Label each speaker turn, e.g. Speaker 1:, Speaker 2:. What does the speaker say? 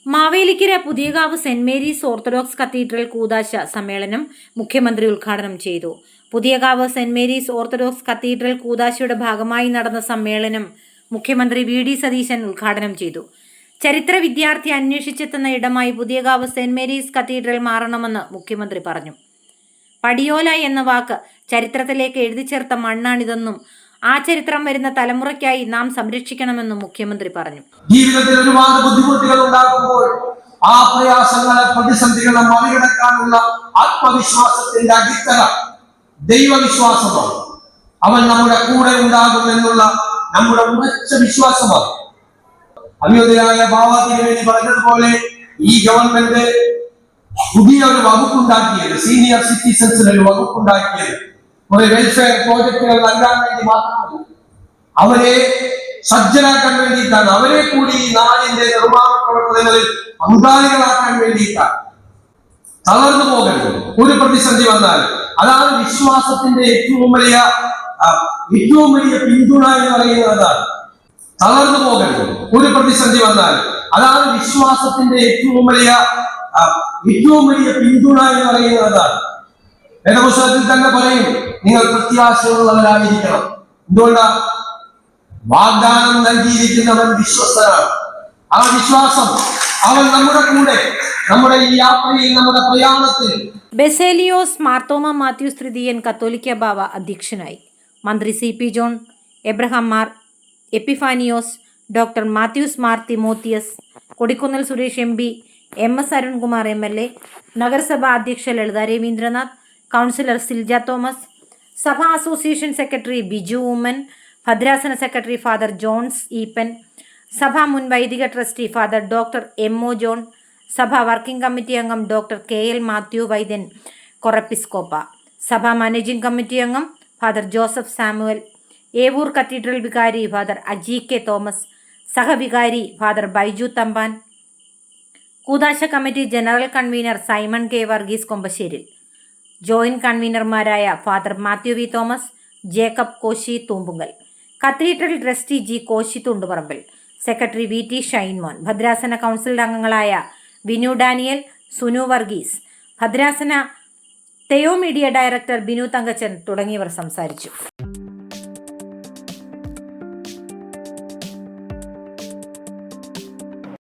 Speaker 1: Mavelikkara Puthiyakavu Saint Mary's Orthodox Cathedral കൂദാശ സമ്മേളനം മുഖ്യമന്ത്രി ഉദ്ഘാടനം ചെയ്തു. Puthiyakavu Saint Mary's Orthodox Cathedral കൂദാശയുടെ ഭാഗമായി നടന്ന സമ്മേളനം മുഖ്യമന്ത്രി വി.ഡി. സതീശൻ ഉദ്ഘാടനം ചെയ്തു. ചരിത്ര വിദ്യാർത്ഥി അന്വേഷിച്ചെത്തുന്ന ഇടമായി പുതിയകാവ് സെന്റ് മേരീസ് കത്തീഡ്രൽ മാറണമെന്ന് മുഖ്യമന്ത്രി പറഞ്ഞു. പടിയോല എന്ന വാക്ക് ചരിത്രത്തിലേക്ക് എഴുതി ചേർത്ത മണ്ണാണിതെന്നും ആ ചരിത്രം വരുന്ന തലമുറയ്ക്കായി നാം സംരക്ഷിക്കണമെന്നും മുഖ്യമന്ത്രി പറഞ്ഞു.
Speaker 2: ജീവിതത്തിൽ ഒരുപാട് ബുദ്ധിമുട്ടുകൾ ഉണ്ടാകുമ്പോൾ ആ പ്രയാസങ്ങളെ പ്രതിസന്ധികളെ മറികടക്കാനുള്ള ആത്മവിശ്വാസത്തിന്റെ അടിത്തറ ദൈവവിശ്വാസമാണ്. അവൻ നമ്മുടെ കൂടെ ഉണ്ടാകുമെന്നുള്ള നമ്മുടെ ഉറച്ച വിശ്വാസമാണ്. അയോധ്യയായ ബാബാത്തിന് വേണ്ടി പറഞ്ഞതുപോലെ ഈ ഗവൺമെന്റ് പുതിയ ഒരു വകുപ്പുണ്ടാക്കിയത്, സീനിയർ സിറ്റിസൺസിന് ഒരു വകുപ്പുണ്ടാക്കിയത് ഒരു വെൽഫെയർ പ്രോജക്റ്റുകൾ നൽകാൻ വേണ്ടി മാത്രമല്ല, അവരെ സജ്ജരാക്കാൻ വേണ്ടിയിട്ടാണ്. അവരെ കൂടി ഈ നാടിന്റെ നിർമ്മാണ പ്രവർത്തനങ്ങളിൽ പങ്കാളികളാക്കാൻ വേണ്ടിയിട്ടാണ്. തളർന്നു പോകരുത് ഒരു പ്രതിസന്ധി വന്നാൽ. അതാണ് വിശ്വാസത്തിന്റെ ഏറ്റവും വലിയ പിന്തുണ എന്ന് പറയുന്നത്. തളർന്നു പോകരുത് ഒരു പ്രതിസന്ധി വന്നാൽ. അതാണ് വിശ്വാസത്തിന്റെ ഏറ്റവും വലിയ പിന്തുണ എന്ന് പറയുന്നത്. വേദപുസ്തകത്തിൽ തന്നെ പറയും, നിങ്ങൾ പ്രത്യാശയുള്ളവരായിരിക്കണം. എന്തുകൊണ്ടാ? വാഗ്ദാനം നൽകിയിരിക്കുന്നവൻ വിശ്വസ്തനാണ്. ആ വിശ്വാസം അവൻ നമ്മുടെ കൂടെ, നമ്മുടെ ഈ യാത്രയിൽ, നമ്മുടെ പ്രയാണത്തിൽ.
Speaker 1: ബെസേലിയോസ് മാർത്തോമ മാത്യൂസ് തൃതീയൻ കത്തോലിക്ക ബാവ അധ്യക്ഷനായി. മന്ത്രി C P John, Abraham Mar Epiphanios, doctor Mathews Mar Timotheos, Kodikunnil Suresh M P, M S Arunkumar MLA, നഗരസഭാ അധ്യക്ഷ ലളിത രവീന്ദ്രനാഥ്, കൗൺസിലർ സിൽജ തോമസ്, സഭാ അസോസിയേഷൻ സെക്രട്ടറി ബിജു ഉമ്മൻ, ഭദ്രാസന സെക്രട്ടറി ഫാദർ ജോൺസ് ഈപ്പൻ, സഭാ മുൻ വൈദിക trustee father doctor M.O. John, സഭാ വർക്കിംഗ് കമ്മിറ്റി അംഗം ഡോക്ടർ KL മാത്യു വൈദ്യൻ കൊറപ്പിസ്കോപ്പ, സഭാ മാനേജിംഗ് കമ്മിറ്റി അംഗം father Joseph Samuel, Evoor cathedral വികാരി father Aji K Thomas, സഹവികാരി father Baiju Thampan, കൂദാശ committee general convener Simon K Varghese Kombasseril, joint കൺവീനർമാരായ father Mathew V Thomas, Jacob Koshy Thoombunkal, cathedral trustee G Koshy Thundiparambil, secretary VT Shinemon, ഭദ്രാസന council അംഗങ്ങളായ Vinu Daniel, Sunu Varghese, ഭദ്രാസന Theo media director Binu Thankachan തുടങ്ങിയവർ സംസാരിച്ചു.